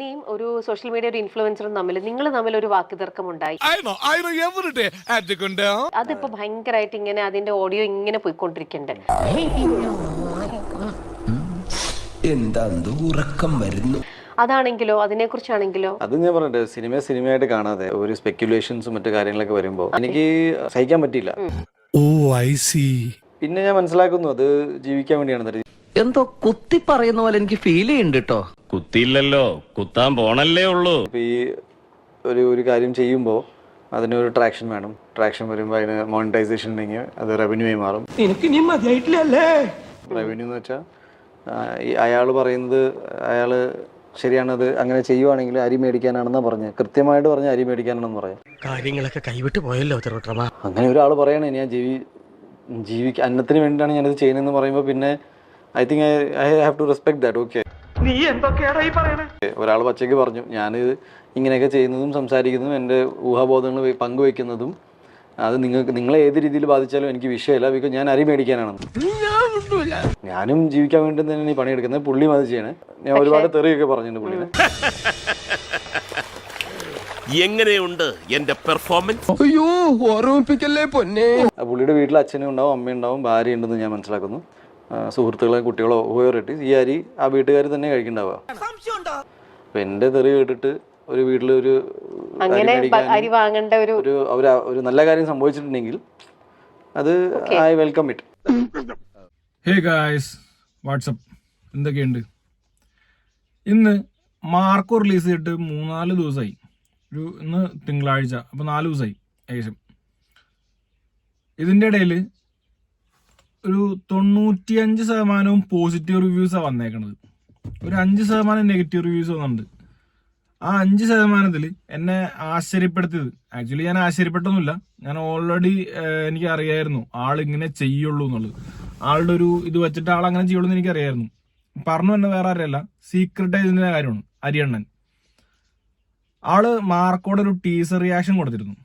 അശ്വിനിയും ഒരു social media ഒരു ഇൻഫ്ലുവൻസറും നിങ്ങൾ തമ്മിൽ ഒരു വാക്കുതർക്കമുണ്ടായി. അതിപ്പോ ഭയങ്കരമായിട്ട് ഇങ്ങനെ അതിന്റെ ഓഡിയോ ഇങ്ങനെ പോയിക്കൊണ്ടിരിക്കണ്ടേ. എന്താ ഉറക്കം വരുന്നു. അതാണെങ്കിലോ അതിനെ കുറിച്ചാണെങ്കിലോ അത് ഞാൻ പറഞ്ഞിട്ട് സിനിമയായിട്ട് കാണാതെ ഒരു സ്പെക്യുലേഷൻസും മറ്റു കാര്യങ്ങളൊക്കെ വരുമ്പോൾ എനിക്ക് സഹിക്കാൻ പറ്റില്ല. പിന്നെ ഞാൻ മനസ്സിലാക്കുന്നു അത് ജീവിക്കാൻ വേണ്ടിയാണ്. എന്തോ കുത്തി പറയുന്ന പോലെ എനിക്ക് ഫീൽ ചെയ്യുന്നുണ്ട് കേട്ടോ. കുത്തിയില്ലല്ലോ, കുത്താൻ പോണല്ലേ ഉള്ളൂ. ഇപ്പൊ ഈ ഒരു കാര്യം ചെയ്യുമ്പോൾ അതിനൊരു ട്രാക്ഷൻ വേണം. ട്രാക്ഷൻ വരുമ്പോൾ അതിന് മോണിറ്റൈസേഷൻ ഉണ്ടെങ്കിൽ അത് റവന്യൂ ആയി മാറും. റവന്യൂ എന്ന് വെച്ചാൽ അയാൾ പറയുന്നത് അയാൾ ശരിയാണത് അങ്ങനെ ചെയ്യുവാണെങ്കിൽ അരി മേടിക്കാനാണെന്നാണ് പറഞ്ഞത്. കൃത്യമായിട്ട് പറഞ്ഞ അരി മേടിക്കാനാണെന്ന് പറയാം. കാര്യങ്ങളൊക്കെ കൈവിട്ട് പോയല്ലോ. അങ്ങനെ ഒരാൾ പറയണേ ഞാൻ അന്നത്തിന് വേണ്ടിയിട്ടാണ് ഞാനിത് ചെയ്യുന്നതെന്ന് പറയുമ്പോൾ പിന്നെ I think I have to respect that. Okay, ഒരാൾ പച്ചയ്ക്ക് പറഞ്ഞു ഞാനിത് ഇങ്ങനെയൊക്കെ ചെയ്യുന്നതും സംസാരിക്കുന്നതും എൻ്റെ ഊഹാബോധങ്ങൾ പങ്കുവെക്കുന്നതും അത് നിങ്ങളെ ഏത് രീതിയിൽ ബാധിച്ചാലും എനിക്ക് വിഷയമല്ല. ബിക്കോസ് ഞാൻ അരി മേടിക്കാനാണെന്ന്. ഞാനും ജീവിക്കാൻ വേണ്ടി തന്നെയാണ് ഈ പണിയെടുക്കുന്നത്. പുള്ളിയും അത് ചെയ്യണേ. ഞാൻ ഒരുപാട് തെറിയൊക്കെ പറഞ്ഞിട്ടുണ്ട് പുള്ളിനെ. എങ്ങനെയുണ്ട് എന്റെ പെർഫോമൻസ്? അയ്യോ ഓർമ്മിപ്പിക്കല്ലേ പൊന്നെ. പുള്ളിയുടെ വീട്ടിൽ അച്ഛനും ഉണ്ടാവും, അമ്മയുണ്ടാവും, ഭാര്യ ഉണ്ടെന്ന് ഞാൻ മനസ്സിലാക്കുന്നു. സുഹൃത്തുക്കളെ കുട്ടികളോ ഓരോട്ട് ഈ അരി ആ വീട്ടുകാർ തന്നെ കഴിക്കണ്ടാവുക. അപ്പൊ എന്റെ തെറി കേട്ടിട്ട് ഒരു വീട്ടിൽ ഒരു നല്ല കാര്യം സംഭവിച്ചിട്ടുണ്ടെങ്കിൽ അത് I welcome it. Hey guys, WhatsApp എന്തൊക്കെയുണ്ട്? ഇന്ന് മാർക്കോ റിലീസ് ചെയ്തിട്ട് 3-4 ദിവസമായി. ഇന്ന് തിങ്കളാഴ്ച, അപ്പോൾ 4 ദിവസമായി ഏകദേശം. ഇതിൻ്റെ ഇടയിൽ ഒരു 95% പോസിറ്റീവ് റിവ്യൂസാണ് വന്നേക്കണത്. ഒരു 5% നെഗറ്റീവ് റിവ്യൂസ് വന്നിട്ടുണ്ട്. ആ 5% എന്നെ ആശ്ചര്യപ്പെടുത്തിയത്, ആക്ച്വലി ഞാൻ ആശ്ചര്യപ്പെട്ടൊന്നുമില്ല, ഞാൻ ഓൾറെഡി എനിക്ക് അറിയായിരുന്നു ആളിങ്ങനെ ചെയ്യുള്ളൂ എന്നുള്ളത്. ആളുടെ ഒരു ഇത് വെച്ചിട്ട് ആളങ്ങനെ ചെയ്യുള്ളൂ എന്ന് എനിക്കറിയായിരുന്നു. പറഞ്ഞു തന്നെ വേറെ ആരെയല്ല, സീക്രട്ട് ഏജന്റിന്റെ കാര്യമാണ് അരിയണ്ണൻ. ആള് മാർക്കോടെ ഒരു ടീസർ റിയാക്ഷൻ കൊടുത്തിരുന്നു.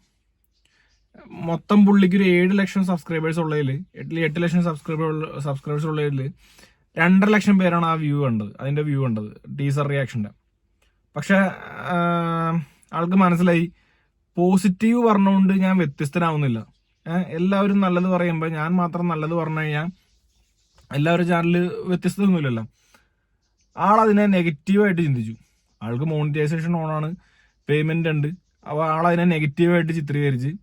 മൊത്തം പുള്ളിക്ക് ഒരു 7 ലക്ഷം സബ്സ്ക്രൈബേഴ്സ് ഉള്ളതിൽ 8 ലക്ഷം സബ്സ്ക്രൈബേഴ്സ് ഉള്ളതിൽ 2.5 ലക്ഷം പേരാണ് ആ അതിന്റെ വ്യൂ കണ്ടത് ടീസർ റിയാക്ഷന്റെ. പക്ഷെ ആൾക്ക് മനസ്സിലായി പോസിറ്റീവ് പറഞ്ഞുകൊണ്ട് ഞാൻ വ്യത്യസ്തനാവുന്നില്ല. എല്ലാവരും നല്ലത് പറയുമ്പോൾ ഞാൻ മാത്രം നല്ലത് പറഞ്ഞു കഴിഞ്ഞാൽ എല്ലാവരും ചാനലിൽ വ്യത്യസ്തമൊന്നുമില്ലല്ലോ. ആളതിനെ നെഗറ്റീവായിട്ട് ചിന്തിച്ചു. ആൾക്ക് മോണിറ്റൈസേഷൻ ഓണാണ്, പേയ്മെന്റ് ഉണ്ട്. അപ്പോൾ ആളതിനെ നെഗറ്റീവായിട്ട് ചിത്രീകരിച്ച്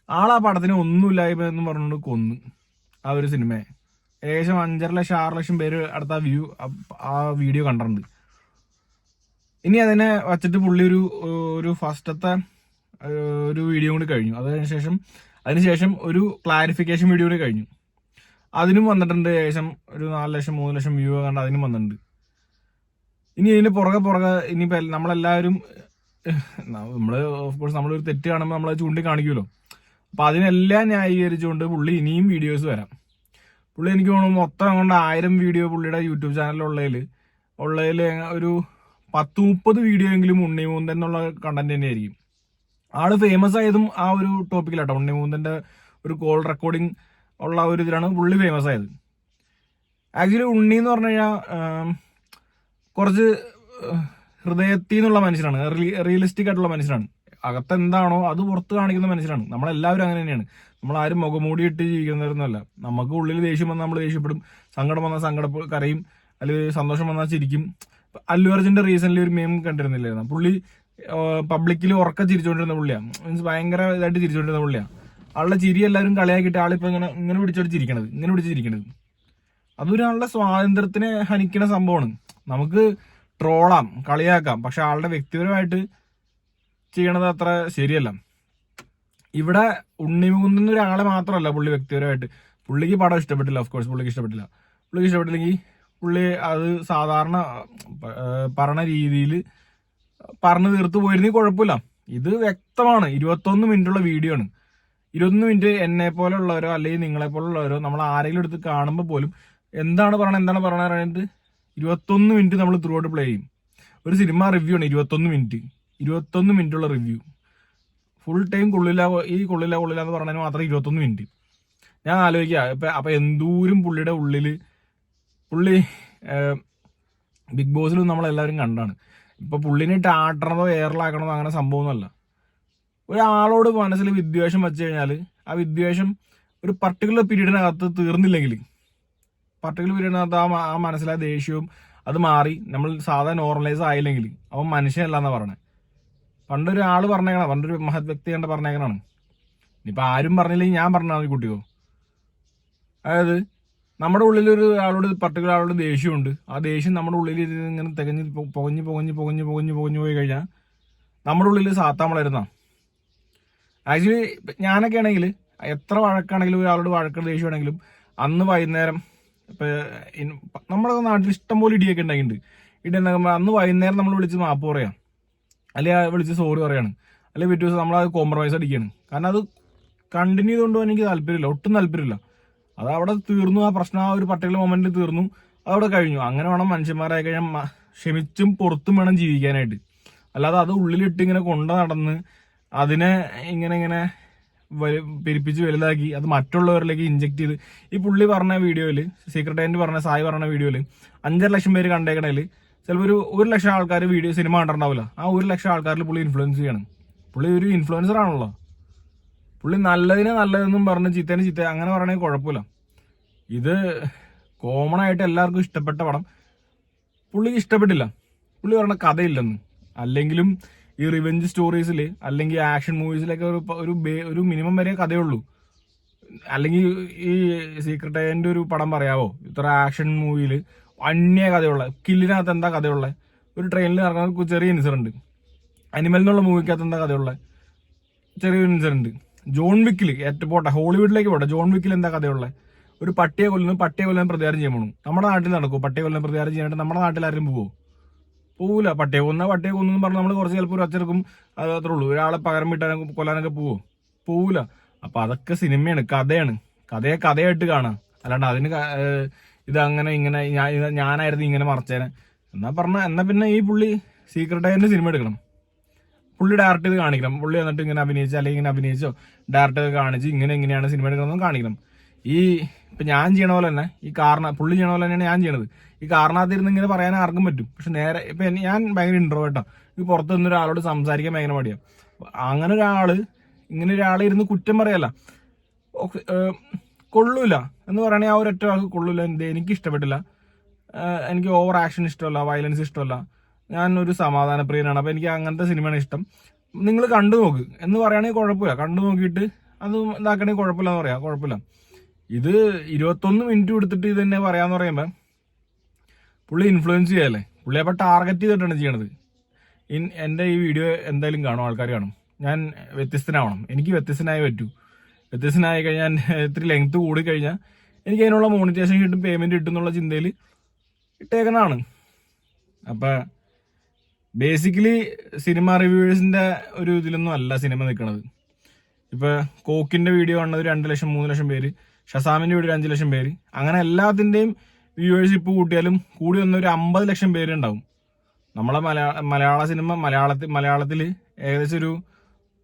ആളാ പടത്തിന് ഒന്നുമില്ലായ്മ എന്ന് പറഞ്ഞുകൊണ്ട് കൊന്നു ആ ഒരു സിനിമയെ. ഏകദേശം 5.5 ലക്ഷം 6 ലക്ഷം പേര് അടുത്ത ആ വീഡിയോ കണ്ടിട്ടുണ്ട്. ഇനി അതിനെ വച്ചിട്ട് പുള്ളി ഒരു ഫസ്റ്റത്തെ ഒരു വീഡിയോ കൂടി കഴിഞ്ഞു. അതിനുശേഷം ഒരു ക്ലാരിഫിക്കേഷൻ വീഡിയോ കൂടി കഴിഞ്ഞു. അതിനും വന്നിട്ടുണ്ട് ഏകദേശം ഒരു 4 ലക്ഷം 3 ലക്ഷം വ്യൂ കണ്ട് അതിനും വന്നിട്ടുണ്ട്. ഇനി ഇതിന് പുറകെ ഇനിയിപ്പോൾ നമ്മളെല്ലാവരും ഓഫ്കോഴ്സ് നമ്മളൊരു തെറ്റ് കാണുമ്പോൾ നമ്മളത് ചൂണ്ടിക്കാണിക്കുമല്ലോ. അപ്പോൾ അതിനെല്ലാം ന്യായീകരിച്ചുകൊണ്ട് പുള്ളി ഇനിയും വീഡിയോസ് വരാം. പുള്ളി എനിക്ക് തോന്നുന്നു മൊത്തം കൊണ്ട് 1000 വീഡിയോ പുള്ളിയുടെ യൂട്യൂബ് ചാനലിലുള്ളതിൽ ഒരു 10-30 വീഡിയോ എങ്കിലും ഉണ്ണിമൂന്തൻ എന്നുള്ള കണ്ടന്റ് തന്നെയായിരിക്കും. ആള് ഫേമസ് ആയതും ആ ഒരു ടോപ്പിക്കിലാട്ടോ. ഉണ്ണിമൂന്തന്റെ ഒരു കോൾ റെക്കോർഡിങ് ഉള്ള ഒരു ഇതിലാണ് പുള്ളി ഫേമസ് ആയത്. ആക്ച്വലി ഉണ്ണി എന്ന് പറഞ്ഞു കഴിഞ്ഞാൽ കുറച്ച് ഹൃദയത്തിൽ നിന്നുള്ള മനുഷ്യനാണ്, റിയലിസ്റ്റിക് ആയിട്ടുള്ള മനുഷ്യനാണ്. അകത്തെന്താണോ അത് പുറത്ത് കാണിക്കുന്ന മനുഷ്യനാണ്. നമ്മളെല്ലാവരും അങ്ങനെ തന്നെയാണ്. നമ്മളാരും മുഖമൂടി ഇട്ട് ജീവിക്കുന്നവരൊന്നുമല്ല. നമുക്ക് ഉള്ളിൽ ദേഷ്യം വന്നാൽ നമ്മൾ ദേഷ്യപ്പെടും, സങ്കടം വന്നാൽ കരയും, അല്ലെങ്കിൽ സന്തോഷം വന്നാൽ ചിരിക്കും. അല്ലു അർജുന്റെ റീസെന്റ് ഒരു മീം കണ്ടിരുന്നില്ലായിരുന്നു? പുള്ളി പബ്ലിക്കിൽ ഉറക്ക ചിരിച്ചുകൊണ്ടിരുന്ന പുള്ളിയാണ്. മീൻസ് ഭയങ്കര ഇതായിട്ട് ചിരിച്ചുകൊണ്ടിരുന്ന പുള്ളിയാണ്. ആളുടെ ചിരി എല്ലാവരും കളിയാക്കിയിട്ട് ആളിപ്പോ ഇങ്ങനെ പിടിച്ചിരിക്കണത് അതൊരാളുടെ സ്വാതന്ത്ര്യത്തിനെ ഹനിക്കുന്ന സംഭവമാണ്. നമുക്ക് ട്രോളാം, കളിയാക്കാം, പക്ഷെ ആളുടെ വ്യക്തിപരമായിട്ട് ചെയ്യണത് അത്ര ശരിയല്ല. ഇവിടെ ഉണ്ണിമുകുന്ന ഒരാളെ മാത്രമല്ല പുള്ളി വ്യക്തിപരമായിട്ട്, പുള്ളിക്ക് പടം ഇഷ്ടപ്പെട്ടില്ല. ഓഫ്കോഴ്സ് പുള്ളിക്ക് ഇഷ്ടപ്പെട്ടില്ലെങ്കിൽ പുള്ളി അത് സാധാരണ പറഞ്ഞ രീതിയിൽ പറഞ്ഞു തീർത്ത് പോയിരുന്നെങ്കിൽ കുഴപ്പമില്ല. ഇത് വ്യക്തമാണ് 21 മിനിറ്റുള്ള വീഡിയോ ആണ്. 21 മിനിറ്റ് എന്നെ പോലുള്ളവരോ അല്ലെങ്കിൽ നിങ്ങളെ പോലുള്ളവരോ നമ്മൾ ആരെങ്കിലും എടുത്ത് കാണുമ്പോൾ പോലും എന്താണ് പറയണത് 21 മിനിറ്റ് നമ്മൾ ത്രൂ ഔട്ട് പ്ലേ ചെയ്യും. ഒരു സിനിമ റിവ്യൂ ആണ് 21 മിനിറ്റുള്ള റിവ്യൂ. ഫുൾ ടൈം കൊള്ളില്ല എന്ന് പറഞ്ഞതിന് മാത്രം 21 മിനിറ്റ്. ഞാൻ ആലോചിക്കുക അപ്പൊ എന്തോരം പുള്ളി ബിഗ് ബോസിലും നമ്മളെല്ലാവരും കണ്ടാണ്. ഇപ്പൊ പുള്ളിനിട്ട് ആട്ടണതോ എയറിലാക്കണതോ അങ്ങനെ സംഭവമൊന്നുമല്ല. ഒരാളോട് മനസ്സിൽ വിദ്വേഷം വെച്ച് കഴിഞ്ഞാൽ ആ വിദ്വേഷം ഒരു പർട്ടിക്കുലർ പീരീഡിനകത്ത് തീർന്നില്ലെങ്കിൽ, പർട്ടിക്കുലർ പീരീഡിനകത്ത് ആ മനസ്സിലായ ദേഷ്യവും അത് മാറി നമ്മൾ സാധാ നോർമലൈസ് ആയില്ലെങ്കിൽ അവൻ മനുഷ്യനല്ല എന്നാ പറഞ്ഞത്. പണ്ടൊരാൾ പറഞ്ഞേക്കണം, പണ്ടൊരു മഹത് വ്യക്തി കണ്ട് പറഞ്ഞേക്കണാണ്. ഇനിയിപ്പോൾ ആരും പറഞ്ഞില്ലെങ്കിൽ ഞാൻ പറഞ്ഞാൽ കുട്ടിയോ. അതായത് നമ്മുടെ ഉള്ളിൽ ഒരു ആളോട് പർട്ടിക്കുലർ ആളോട് ദേഷ്യമുണ്ട്. ആ ദേഷ്യം നമ്മുടെ ഉള്ളിൽ ഇങ്ങനെ തികഞ്ഞ് പുകഞ്ഞ് പോയി കഴിഞ്ഞാൽ നമ്മുടെ ഉള്ളിൽ സാത്താൻ വളരുന്ന. ആക്ച്വലി ഞാനൊക്കെ ആണെങ്കിൽ എത്ര വഴക്കാണെങ്കിലും ഒരാളോട് വഴക്കുള്ള ദേഷ്യമാണെങ്കിലും അന്ന് വൈകുന്നേരം ഇപ്പം നമ്മുടെ നാട്ടിൽ ഇഷ്ടംപോലെ ഇടിയൊക്കെ ഉണ്ടായിട്ടുണ്ട്. ഇടിയുണ്ടാകുമ്പോൾ അന്ന് വൈകുന്നേരം നമ്മൾ വിളിച്ച് മാപ്പ് പറയാം, അല്ലെങ്കിൽ വിളിച്ച് സോറി പറയാണ്, അല്ലെങ്കിൽ പിറ്റേ ദിവസം നമ്മളത് കോംപ്രമൈസ് അടിക്കുകയാണ്. കാരണം അത് കണ്ടിന്യൂ ചെയ്തുകൊണ്ടുപോകാൻ എനിക്ക് താല്പര്യമില്ല, ഒട്ടും താല്പര്യമില്ല. അത് അവിടെ തീർന്നു, ആ പ്രശ്നം ആ ഒരു പർട്ടിക്കുലർ മൊമെന്റിൽ തീർന്നു, അതവിടെ കഴിഞ്ഞു. അങ്ങനെ വേണം മനുഷ്യന്മാരായി കഴിഞ്ഞാൽ ക്ഷമിച്ചും പുറത്തും വേണം ജീവിക്കാനായിട്ട്. അല്ലാതെ അത് ഉള്ളിലിട്ട് ഇങ്ങനെ കൊണ്ടു നടന്ന് അതിനെ ഇങ്ങനെ പെരുപ്പിച്ച് വലുതാക്കി അത് മറ്റുള്ളവരിലേക്ക് ഇഞ്ചെക്ട് ചെയ്ത്. ഈ പുള്ളി പറഞ്ഞ വീഡിയോയിൽ, സീക്രട്ട് ഏജന്റ് പറഞ്ഞ സായി പറഞ്ഞ വീഡിയോയിൽ 5.5 ലക്ഷം പേര് കണ്ടേക്കണേൽ ചിലപ്പോൾ ഒരു 1 ലക്ഷം ആൾക്കാർ വീഡിയോ സിനിമ കണ്ടിട്ടുണ്ടാവില്ല. ആ 1 ലക്ഷം ആൾക്കാരിൽ പുള്ളി ഇൻഫ്ലുവൻസ് ചെയ്യണം. പുള്ളി ഒരു ഇൻഫ്ലുവൻസർ ആണല്ലോ. പുള്ളി നല്ലതിനെ നല്ലതെന്നും പറഞ്ഞ് ചീത്തേനെ ചീത്ത അങ്ങനെ പറയണമെങ്കിൽ കുഴപ്പമില്ല. ഇത് കോമൺ ആയിട്ട് എല്ലാവർക്കും ഇഷ്ടപ്പെട്ട പടം പുള്ളിക്ക് ഇഷ്ടപ്പെട്ടില്ല. പുള്ളി പറഞ്ഞ കഥയില്ലെന്ന്. അല്ലെങ്കിലും ഈ റിവെഞ്ച് സ്റ്റോറീസിൽ അല്ലെങ്കിൽ ആക്ഷൻ മൂവീസിലൊക്കെ ഒരു മിനിമം വരെ കഥയുള്ളൂ. അല്ലെങ്കിൽ ഈ സീക്രട്ട് ഏജന്റ് ഒരു പടം പറയാവോ ഇത്ര ആക്ഷൻ മൂവിയിൽ അന്യ കഥയുള്ള, കില്ലിനകത്ത് എന്താ കഥയുള്ള, ഒരു ട്രെയിനിൽ നടക്കുന്ന ചെറിയ ഇൻസിഡന്റ്, അനിമൽ എന്നുള്ള മൂവിക്കകത്ത് എന്താ കഥയുള്ള ചെറിയൊരു ഇൻസിഡന്റ്, ജോൺ വിക്കിൽ പോട്ടെ ഹോളിവുഡിലേക്ക് പോട്ടെ, ജോൺ വിക്കിൽ എന്താ കഥയുള്ള, ഒരു പട്ടിയെ കൊല്ലുന്ന പ്രതികാരം ചെയ്യാൻ പോകണം. നമ്മുടെ നാട്ടിൽ നടക്കും പട്ടിയെ കൊല്ലുന്ന പ്രതികാരം ചെയ്യാനായിട്ട് നമ്മുടെ നാട്ടിൽ ആരും പോവില്ല. പട്ടിയെ കൊന്നു പറഞ്ഞ് നമ്മൾ കുറച്ച് ചിലപ്പോൾ ഒരു ഒച്ചെടുക്കും, അത് അത്രേ ഉള്ളൂ. ഒരാളെ പകരം വിട്ടാനൊക്കെ കൊല്ലാനൊക്കെ പോവില്ല. അപ്പൊ അതൊക്കെ സിനിമയാണ്, കഥയാണ്. കഥയായിട്ട് കാണാം. അല്ലാണ്ട് അതിന് ഇതങ്ങനെ ഇങ്ങനെ ഞാനായിരുന്നു ഇങ്ങനെ മറച്ചേനെ എന്നാ പിന്നെ ഈ പുള്ളി സീക്രട്ട് ഏജന്റ് സിനിമ എടുക്കണം. പുള്ളി ഡയറക്റ്റ് ചെയ്ത് കാണിക്കണം. പുള്ളി വന്നിട്ട് ഇങ്ങനെ അഭിനയിച്ചോ അല്ലെങ്കിൽ ഇങ്ങനെ അഭിനയിച്ചോ ഡയറക്റ്റ് ചെയ്ത് കാണിച്ച് ഇങ്ങനെയാണ് സിനിമ എടുക്കണമെന്ന് കാണിക്കണം. ഇപ്പൊ ഞാൻ ചെയ്യണ പോലെ തന്നെ പുള്ളി ചെയ്യണ പോലെ തന്നെയാണ് ഞാൻ ചെയ്യണത്. ഈ കാരണത്തിരുന്ന് ഇങ്ങനെ പറയാൻ ആർക്കും പറ്റും. പക്ഷെ നേരെ ഇപ്പൊ ഞാൻ ഭയങ്കര ഇൻട്രോവേർട്ടാ. ഈ പുറത്ത് നിന്ന് ഒരാളോട് സംസാരിക്കാൻ ഭയങ്കര മടിയാണ്. അങ്ങനെ ഒരാളെ ഇരുന്ന് കുറ്റം പറയല്ല, കൊള്ളൂല എന്ന് പറയണേ ആ ഒരൊറ്റ വാക്ക് കൊള്ളൂല. എനിക്ക് ഇഷ്ടപ്പെട്ടില്ല. എനിക്ക് ഓവർ ആക്ഷൻ ഇഷ്ടമല്ല, വയലൻസ് ഇഷ്ടമല്ല. ഞാൻ ഒരു സമാധാനപ്രിയനാണ്. അപ്പൊ എനിക്ക് അങ്ങനത്തെ സിനിമയാണ് ഇഷ്ടം. നിങ്ങൾ കണ്ടു നോക്ക് എന്ന് പറയുകയാണെങ്കിൽ കുഴപ്പമില്ല. കണ്ടു നോക്കിയിട്ട് അത് ഇതാക്കണമെങ്കിൽ കുഴപ്പമില്ല എന്ന് പറയാം, കുഴപ്പമില്ല. ഇത് 21 മിനിറ്റ് എടുത്തിട്ട് ഇത് തന്നെ പറയാന്ന് പറയുമ്പോ പുള്ളി ഇൻഫ്ലുവൻസ് ചെയ്യല്ലേ. പുള്ളി അപ്പൊ ടാർഗറ്റ് ചെയ്തിട്ടാണ് ചെയ്യണത്. എന്റെ ഈ വീഡിയോ എന്തായാലും കാണും, ആൾക്കാർ കാണും. ഞാൻ വ്യത്യസ്തനാവണം, എനിക്ക് വ്യത്യസ്തനായേ പറ്റൂ. വ്യത്യസ്തനായി കഴിഞ്ഞാൽ ഇത്തിരി ലെങ്ത് കൂടി കഴിഞ്ഞാൽ എനിക്ക് അതിനുള്ള മോണിറ്റൈസേഷൻ കിട്ടും, പേയ്മെന്റ് കിട്ടും എന്നുള്ള ചിന്തയിൽ ഇട്ടേക്കണാണ്. അപ്പൊ ബേസിക്കലി സിനിമ റിവ്യൂവേഴ്സിന്റെ ഒരു ഇതിലൊന്നും അല്ല സിനിമ നിൽക്കുന്നത്. ഇപ്പൊ കോക്കിന്റെ വീഡിയോ കാണുന്നത് 2 ലക്ഷം 3 ലക്ഷം പേര്, ഷസാമിന്റെ വീഡിയോ 5 ലക്ഷം പേര്, അങ്ങനെ എല്ലാത്തിന്റെയും വ്യൂവേഴ്സ് ഇപ്പൊ കൂട്ടിയാലും കൂടി വന്ന ഒരു 50 ലക്ഷം പേരുണ്ടാവും. നമ്മളെ മലയാള സിനിമ മലയാളത്തിൽ ഏകദേശം ഒരു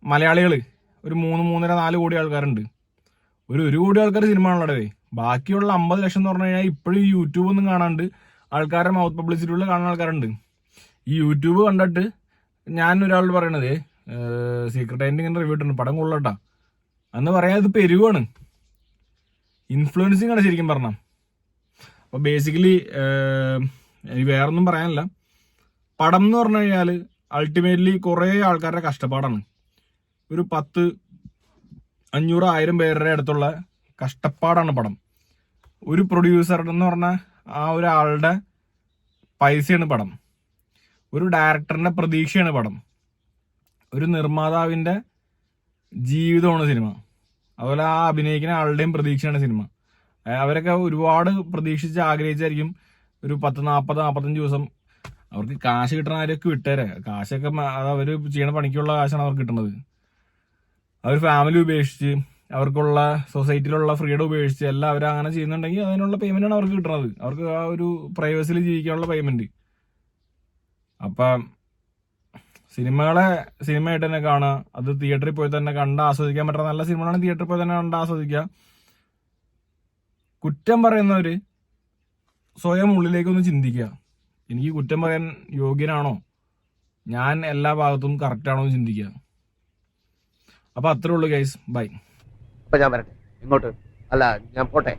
മലയാളികള് ഒരു 3-3.5-4 കോടി ആൾക്കാരുണ്ട്. ഒരു കോടി ആൾക്കാർ സിനിമ കാണുള്ളടവേ. ബാക്കിയുള്ള 50 ലക്ഷം എന്ന് പറഞ്ഞു കഴിഞ്ഞാൽ ഇപ്പോഴും യൂട്യൂബ് ഒന്നും കാണാണ്ട് ആൾക്കാരുടെ മൗത്ത് പബ്ലിസിറ്റിയുള്ള കാണുന്ന ആൾക്കാരുണ്ട്. ഈ യൂട്യൂബ് കണ്ടിട്ട് ഞാൻ ഒരാളോട് പറയണത് സീക്രട്ട് ഏജന്റ് ഇങ്ങനെ റിവ്യൂ ഇട്ടുണ്ട്, പടം കൊള്ളട്ടാ എന്ന് പറയാൻ ഇത് പെരുവാണ്, ഇൻഫ്ലുവൻസിങ് ആണ് ശരിക്കും പറഞ്ഞ. അപ്പൊ ബേസിക്കലി വേറൊന്നും പറയാനില്ല. പടം എന്ന് പറഞ്ഞു കഴിഞ്ഞാൽ അൾട്ടിമേറ്റ്ലി കുറെ ആൾക്കാരുടെ കഷ്ടപ്പാടാണ്. ഒരു 10-500-1000 പേരുടെ അടുത്തുള്ള കഷ്ടപ്പാടാണ് പടം. ഒരു പ്രൊഡ്യൂസർ എന്ന് പറഞ്ഞ ആ ഒരാളുടെ പൈസയാണ് പടം. ഒരു ഡയറക്ടറിന്റെ പ്രതീക്ഷയാണ് പടം. ഒരു നിർമ്മാതാവിന്റെ ജീവിതമാണ് സിനിമ. അതുപോലെ ആ അഭിനയിക്കുന്ന ആളുടെയും പ്രതീക്ഷയാണ് സിനിമ. അവരൊക്കെ ഒരുപാട് പ്രതീക്ഷിച്ച് ആഗ്രഹിച്ചായിരിക്കും ഒരു 10-40-45 ദിവസം അവർക്ക് കാശ് കിട്ടണ ആരൊക്കെ വിട്ടേരെ. കാശൊക്കെ അത് അവർ ചെയ്യണ പണിക്കുള്ള കാശാണ് അവർക്ക് കിട്ടുന്നത്. അവർ ഫാമിലി ഉപേക്ഷിച്ച് അവർക്കുള്ള സൊസൈറ്റിയിലുള്ള ഫ്രീഡം ഉപേക്ഷിച്ച് എല്ലാം അവർ അങ്ങനെ ചെയ്യുന്നുണ്ടെങ്കിൽ അതിനുള്ള പേയ്മെന്റാണ് അവർക്ക് കിട്ടുന്നത്. അവർക്ക് ആ ഒരു പ്രൈവസിയിൽ ജീവിക്കാനുള്ള പേയ്മെന്റ്. അപ്പം സിനിമയായിട്ട് തന്നെ കാണുക, അത് തിയേറ്ററിൽ പോയി തന്നെ കണ്ട് ആസ്വദിക്കാൻ പറ്റുന്ന നല്ല സിനിമകളാണ് തിയേറ്ററിൽ പോയി തന്നെ കണ്ട് ആസ്വദിക്കുക. കുറ്റം പറയുന്നവര് സ്വയം ഉള്ളിലേക്കൊന്ന് ചിന്തിക്കുക, എനിക്ക് കുറ്റം പറയാൻ യോഗ്യനാണോ ഞാൻ എല്ലാ ഭാഗത്തും കറക്റ്റ് ആണോ എന്ന് ചിന്തിക്കുക. അപ്പൊ അത്രേ ഉള്ളൂ ഗൈസ്, ബൈ. അപ്പൊ ഞാൻ വരട്ടെ, ഇങ്ങോട്ട് അല്ല ഞാൻ പോട്ടെ.